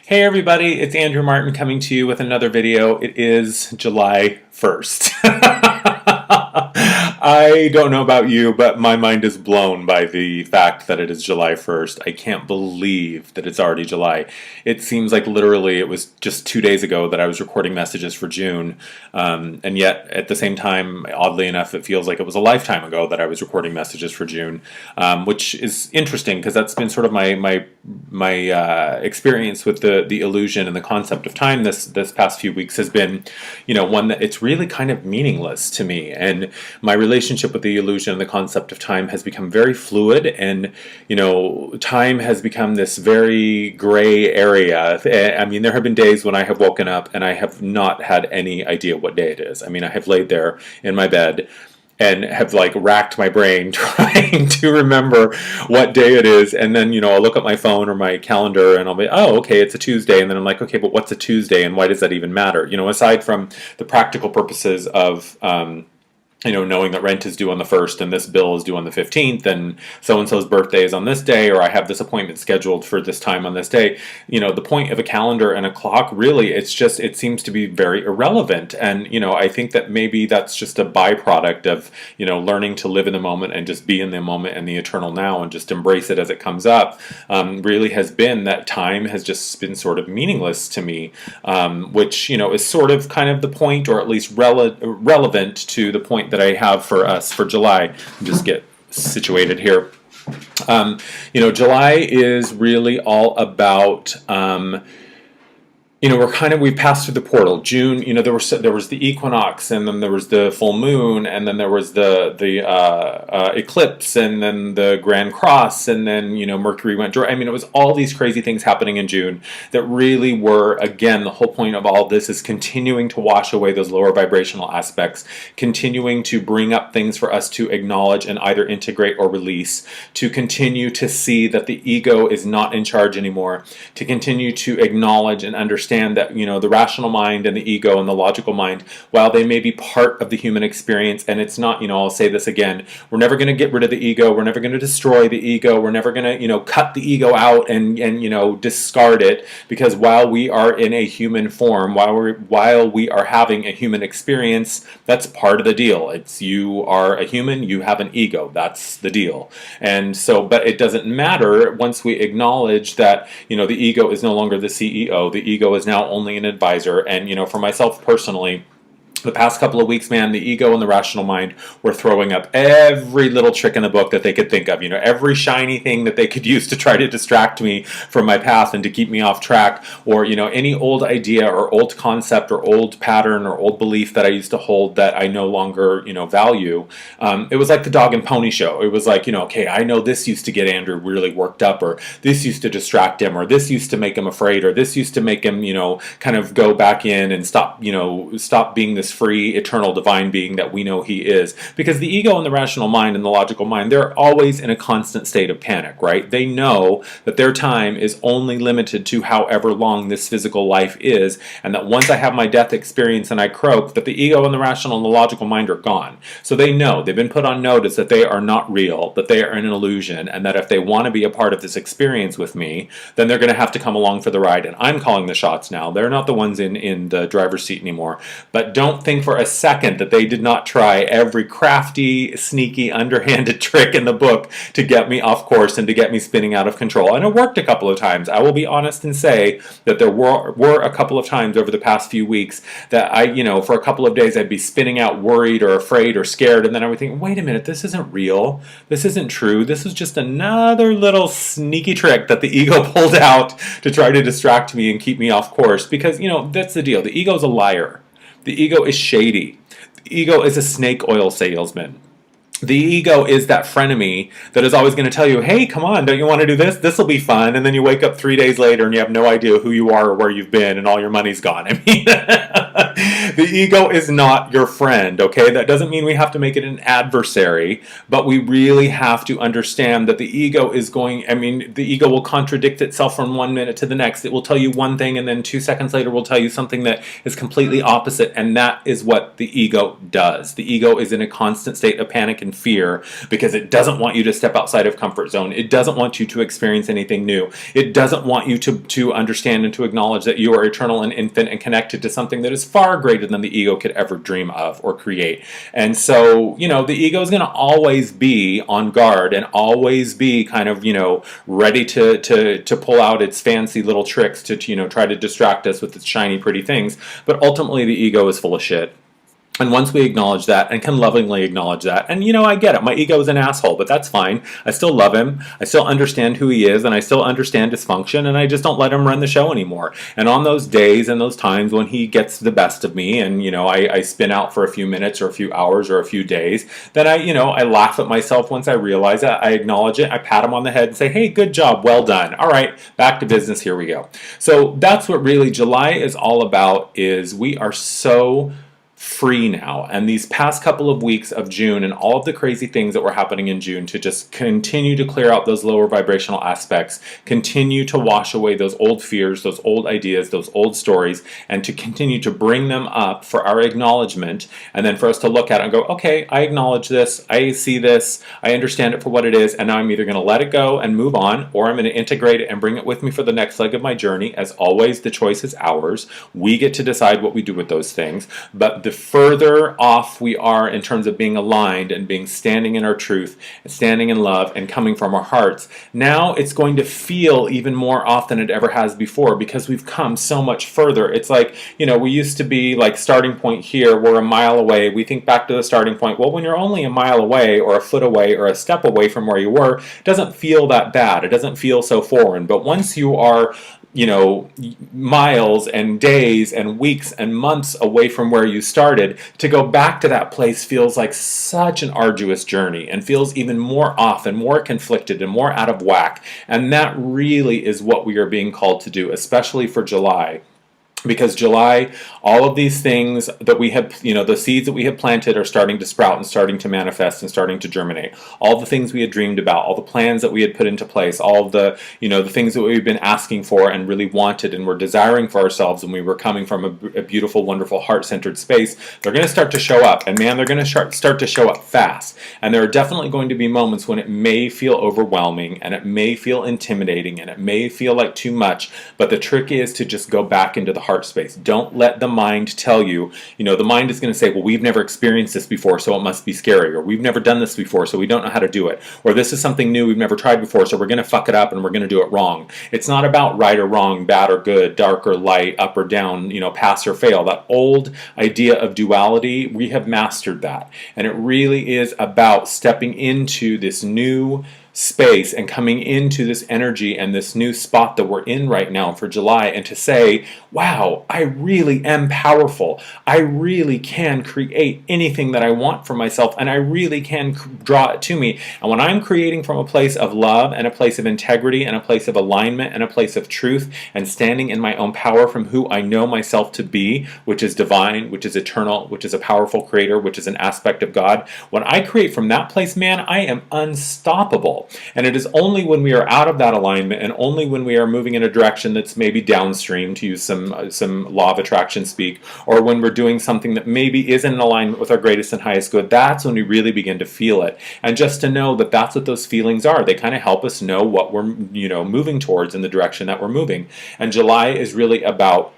Hey everybody, it's Andrew Martin coming to you with another video. It is July 1st. I don't know about you, but my mind is blown by the fact that it is July 1st. I can't believe that it's already July. It seems like literally it was just 2 days ago that I was recording messages for June, and yet at the same time, oddly enough, it feels like it was a lifetime ago that I was recording messages for June, which is interesting because that's been sort of my experience with the illusion and the concept of time this past few weeks has been, one that it's really kind of meaningless to me, and my relationship with the illusion and the concept of time has become very fluid, and time has become this very gray area. I mean, there have been days when I have woken up and I have not had any idea what day it is. I mean, I have laid there in my bed and have racked my brain trying to remember what day it is, and then I'll look at my phone or my calendar and I'll be, oh, okay, it's a Tuesday, and then I'm like, okay, but what's a Tuesday and why does that even matter? Aside from the practical purposes of knowing that rent is due on the 1st and this bill is due on the 15th and so-and-so's birthday is on this day, or I have this appointment scheduled for this time on this day, the point of a calendar and a clock, really, it seems to be very irrelevant. And, I think that maybe that's just a byproduct of, learning to live in the moment and just be in the moment and the eternal now and just embrace it as it comes up, really has been that time has just been sort of meaningless to me, which, is sort of kind of the point, or at least relevant to the point that I have for us for July. Just get situated here. July is really all about we've passed through the portal. June, there was the equinox, and then there was the full moon, and then there was the eclipse, and then the Grand Cross, and then Mercury went dry. I mean, it was all these crazy things happening in June that really were, again, the whole point of all this is continuing to wash away those lower vibrational aspects, continuing to bring up things for us to acknowledge and either integrate or release, to continue to see that the ego is not in charge anymore, to continue to acknowledge and understand that the rational mind and the ego and the logical mind, while they may be part of the human experience, and it's not, I'll say this again, we're never going to get rid of the ego, we're never going to destroy the ego, we're never going to cut the ego out and discard it, because while we are in a human form, while we are having a human experience, that's part of the deal. It's, you are a human, you have an ego, that's the deal. And so, but it doesn't matter once we acknowledge that the ego is no longer the CEO, the ego is now only an advisor. And for myself personally, the past couple of weeks, man, the ego and the rational mind were throwing up every little trick in the book that they could think of, every shiny thing that they could use to try to distract me from my path and to keep me off track, or any old idea or old concept or old pattern or old belief that I used to hold that I no longer value. It was like the dog and pony show. It was like, okay, I know this used to get Andrew really worked up, or this used to distract him, or this used to make him afraid, or this used to make him kind of go back in and stop being this free, eternal, divine being that we know he is. Because the ego and the rational mind and the logical mind, they're always in a constant state of panic, right? They know that their time is only limited to however long this physical life is, and that once I have my death experience and I croak, that the ego and the rational and the logical mind are gone. So they know, they've been put on notice that they are not real, that they are an illusion, and that if they want to be a part of this experience with me, then they're going to have to come along for the ride. And I'm calling the shots now. They're not the ones in the driver's seat anymore. But don't think for a second that they did not try every crafty, sneaky, underhanded trick in the book to get me off course and to get me spinning out of control. And it worked a couple of times. I will be honest and say that there were a couple of times over the past few weeks that I, for a couple of days I'd be spinning out worried or afraid or scared, and then I would think, wait a minute, this isn't real. This isn't true. This is just another little sneaky trick that the ego pulled out to try to distract me and keep me off course. Because, that's the deal. The ego's a liar. The ego is shady. The ego is a snake oil salesman. The ego is that frenemy that is always going to tell you, hey, come on, don't you want to do this? This will be fun. And then you wake up 3 days later and you have no idea who you are or where you've been, and all your money's gone. I mean, the ego is not your friend, okay? That doesn't mean we have to make it an adversary, but we really have to understand that the ego is the ego will contradict itself from 1 minute to the next. It will tell you one thing, and then 2 seconds later will tell you something that is completely opposite, and that is what the ego does. The ego is in a constant state of panic and and fear because it doesn't want you to step outside of comfort zone. It doesn't want you to experience anything new. It doesn't want you to understand and to acknowledge that you are eternal and infinite and connected to something that is far greater than the ego could ever dream of or create. And so, the ego is going to always be on guard and always be kind of, ready to pull out its fancy little tricks to try to distract us with its shiny, pretty things. But ultimately, the ego is full of shit. And once we acknowledge that and can lovingly acknowledge that, and I get it, my ego is an asshole, but that's fine. I still love him, I still understand who he is, and I still understand his function, and I just don't let him run the show anymore. And on those days and those times when he gets the best of me, and I spin out for a few minutes or a few hours or a few days, then I laugh at myself once I realize it, I acknowledge it, I pat him on the head and say, hey, good job, well done. All right, back to business, here we go. So that's what really July is all about, is we are so free now, and these past couple of weeks of June and all of the crazy things that were happening in June, to just continue to clear out those lower vibrational aspects, continue to wash away those old fears, those old ideas, those old stories, and to continue to bring them up for our acknowledgement, and then for us to look at it and go, okay, I acknowledge this, I see this, I understand it for what it is, and now I'm either going to let it go and move on, or I'm going to integrate it and bring it with me for the next leg of my journey. As always, the choice is ours. We get to decide what we do with those things, but the further off we are in terms of being aligned and being standing in our truth, and standing in love and coming from our hearts, now it's going to feel even more off than it ever has before, because we've come so much further. It's like, we used to be like starting point here, we're a mile away, we think back to the starting point. Well, when you're only a mile away or a foot away or a step away from where you were, it doesn't feel that bad. It doesn't feel so foreign. But once you are miles and days and weeks and months away from where you started, to go back to that place feels like such an arduous journey and feels even more off and more conflicted and more out of whack. And that really is what we are being called to do, especially for July. Because July, all of these things that we have, the seeds that we have planted are starting to sprout and starting to manifest and starting to germinate. All the things we had dreamed about, all the plans that we had put into place, all of the, the things that we've been asking for and really wanted and were desiring for ourselves when we were coming from a beautiful, wonderful, heart-centered space, they're going to start to show up. And man, they're going to start to show up fast. And there are definitely going to be moments when it may feel overwhelming and it may feel intimidating and it may feel like too much. But the trick is to just go back into the heart space. Don't let the mind tell you, the mind is going to say, well, we've never experienced this before, so it must be scary, or we've never done this before, so we don't know how to do it, or this is something new we've never tried before, so we're going to fuck it up and we're going to do it wrong. It's not about right or wrong, bad or good, dark or light, up or down, pass or fail. That old idea of duality, we have mastered that. And it really is about stepping into this new space and coming into this energy and this new spot that we're in right now for July, and to say, wow, I really am powerful. I really can create anything that I want for myself, and I really can draw it to me. And when I'm creating from a place of love and a place of integrity and a place of alignment and a place of truth, and standing in my own power from who I know myself to be, which is divine, which is eternal, which is a powerful creator, which is an aspect of God, when I create from that place, man, I am unstoppable. And it is only when we are out of that alignment, and only when we are moving in a direction that's maybe downstream, to use some law of attraction speak, or when we're doing something that maybe isn't in alignment with our greatest and highest good, that's when we really begin to feel it. And just to know that that's what those feelings are, they kind of help us know what we're moving towards in the direction that we're moving. And July is really about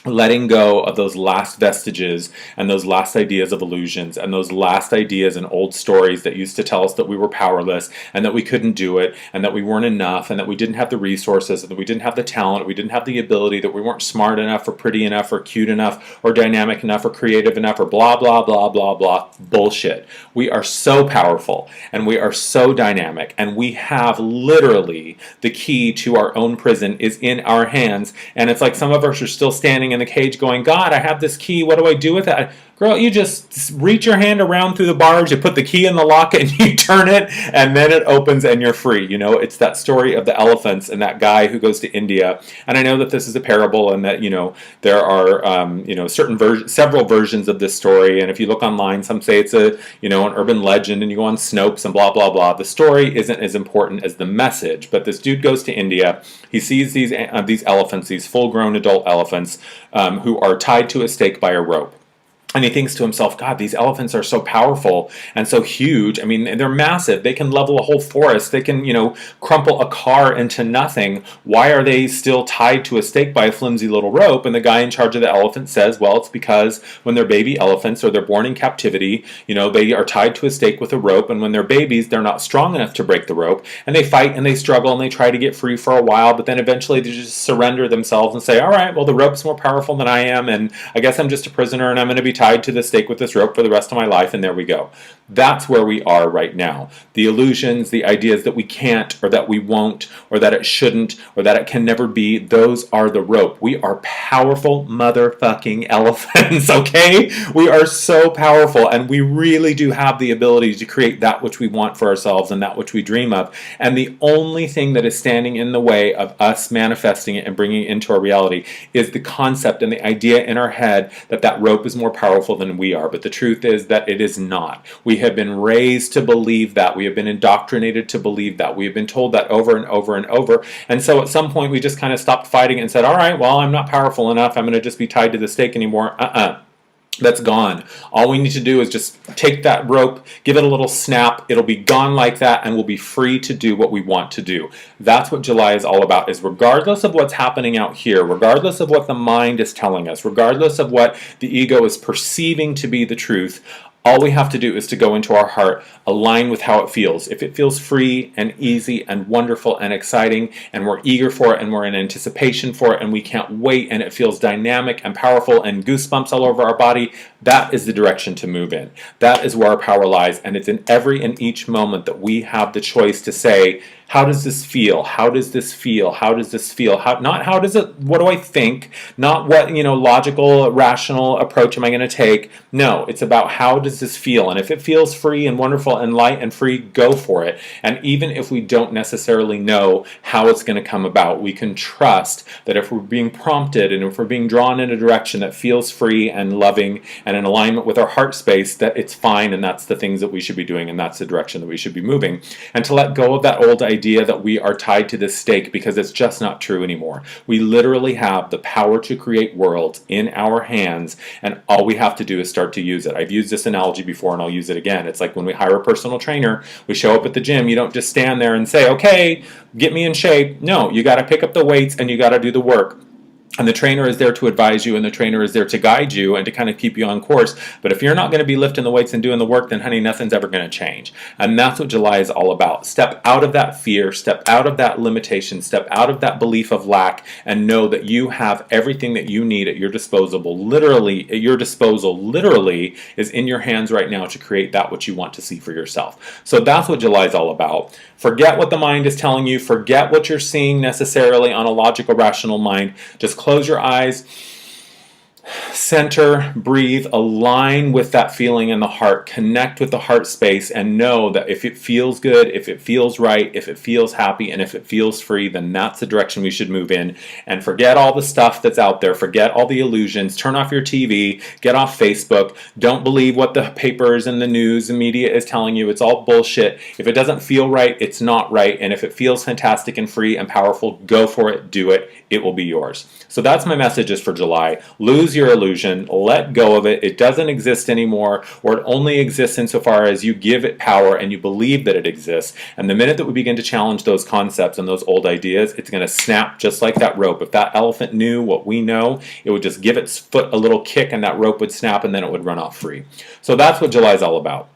letting go of those last vestiges and those last ideas of illusions and those last ideas and old stories that used to tell us that we were powerless and that we couldn't do it and that we weren't enough and that we didn't have the resources and that we didn't have the talent, we didn't have the ability, that we weren't smart enough or pretty enough or cute enough or dynamic enough or creative enough or blah, blah, blah, blah, blah. Bullshit. We are so powerful and we are so dynamic, and we have literally the key to our own prison is in our hands. And it's like some of us are still standing in the cage going, God, I have this key, what do I do with it? Girl, you just reach your hand around through the bars, you put the key in the lock and you turn it, and then it opens and you're free. It's that story of the elephants and that guy who goes to India. And I know that this is a parable and that, there are, several versions of this story. And if you look online, some say it's an urban legend, and you go on Snopes and blah, blah, blah. The story isn't as important as the message. But this dude goes to India. He sees these elephants, these full-grown adult elephants, who are tied to a stake by a rope. And he thinks to himself, God, these elephants are so powerful and so huge. I mean, they're massive. They can level a whole forest. They can, crumple a car into nothing. Why are they still tied to a stake by a flimsy little rope? And the guy in charge of the elephant says, well, it's because when they're baby elephants or they're born in captivity, they are tied to a stake with a rope. And when they're babies, they're not strong enough to break the rope. And they fight and they struggle and they try to get free for a while. But then eventually they just surrender themselves and say, all right, well, the rope's more powerful than I am. And I guess I'm just a prisoner and I'm going to be tied to the stake with this rope for the rest of my life, and there we go. That's where we are right now. The illusions, the ideas that we can't, or that we won't, or that it shouldn't, or that it can never be, those are the rope. We are powerful motherfucking elephants, okay? We are so powerful, and we really do have the ability to create that which we want for ourselves and that which we dream of. And the only thing that is standing in the way of us manifesting it and bringing it into our reality is the concept and the idea in our head that that rope is more powerful than we are. But the truth is that it is not. We have been raised to believe that. We have been indoctrinated to believe that. We have been told that over and over and over. And so at some point we just kind of stopped fighting and said, all right, well, I'm not powerful enough. I'm going to just be tied to the stake anymore. That's gone. All we need to do is just take that rope, give it a little snap, it'll be gone like that, and we'll be free to do what we want to do. That's what July is all about, is regardless of what's happening out here, regardless of what the mind is telling us, regardless of what the ego is perceiving to be the truth, all we have to do is to go into our heart, align with how it feels. If it feels free and easy and wonderful and exciting, and we're eager for it and we're in anticipation for it and we can't wait, and it feels dynamic and powerful and goosebumps all over our body, that is the direction to move in. That is where our power lies, and it's in every and each moment that we have the choice to say, how does this feel? How does this feel? How does this feel? Not how does it, what do I think? Not what, logical, rational approach am I going to take? No, it's about how does this feel? And if it feels free and wonderful and light and free, go for it. And even if we don't necessarily know how it's going to come about, we can trust that if we're being prompted and if we're being drawn in a direction that feels free and loving and in alignment with our heart space, that it's fine, and that's the things that we should be doing, and that's the direction that we should be moving. And to let go of that old idea that we are tied to this stake, because it's just not true anymore. We literally have the power to create worlds in our hands, and all we have to do is start to use it. I've used this analogy before and I'll use it again. It's like when we hire a personal trainer, we show up at the gym, you don't just stand there and say, okay, get me in shape. No, you got to pick up the weights and you got to do the work. And the trainer is there to advise you, and the trainer is there to guide you and to kind of keep you on course. But if you're not going to be lifting the weights and doing the work, then honey, nothing's ever going to change. And that's what July is all about. Step out of that fear, step out of that limitation, step out of that belief of lack, and know that you have everything that you need at your disposal. Literally, at your disposal, literally is in your hands right now to create that which you want to see for yourself. So that's what July is all about. Forget what the mind is telling you. Forget what you're seeing necessarily on a logical, rational mind. Just close your eyes, center, breathe, align with that feeling in the heart, connect with the heart space, and know that if it feels good, if it feels right, if it feels happy, and if it feels free, then that's the direction we should move in. And forget all the stuff that's out there. Forget all the illusions. Turn off your TV. Get off Facebook. Don't believe what the papers and the news and media is telling you. It's all bullshit. If it doesn't feel right, it's not right. And if it feels fantastic and free and powerful, go for it. Do it. It will be yours. So that's my messages for July. Lose your illusion. Let go of it. It doesn't exist anymore, or it only exists insofar as you give it power and you believe that it exists. And the minute that we begin to challenge those concepts and those old ideas, it's going to snap just like that rope. If that elephant knew what we know, it would just give its foot a little kick and that rope would snap and then it would run off free. So that's what July is all about.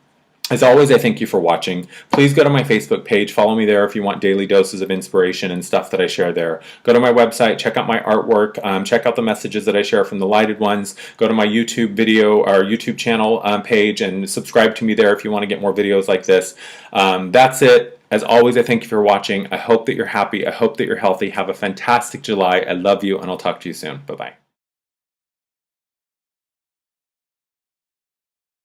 As always, I thank you for watching. Please go to my Facebook page. Follow me there if you want daily doses of inspiration and stuff that I share there. Go to my website. Check out my artwork. Check out the messages that I share from the lighted ones. Go to my YouTube video or YouTube channel page and subscribe to me there if you want to get more videos like this. That's it. As always, I thank you for watching. I hope that you're happy. I hope that you're healthy. Have a fantastic July. I love you, and I'll talk to you soon. Bye-bye.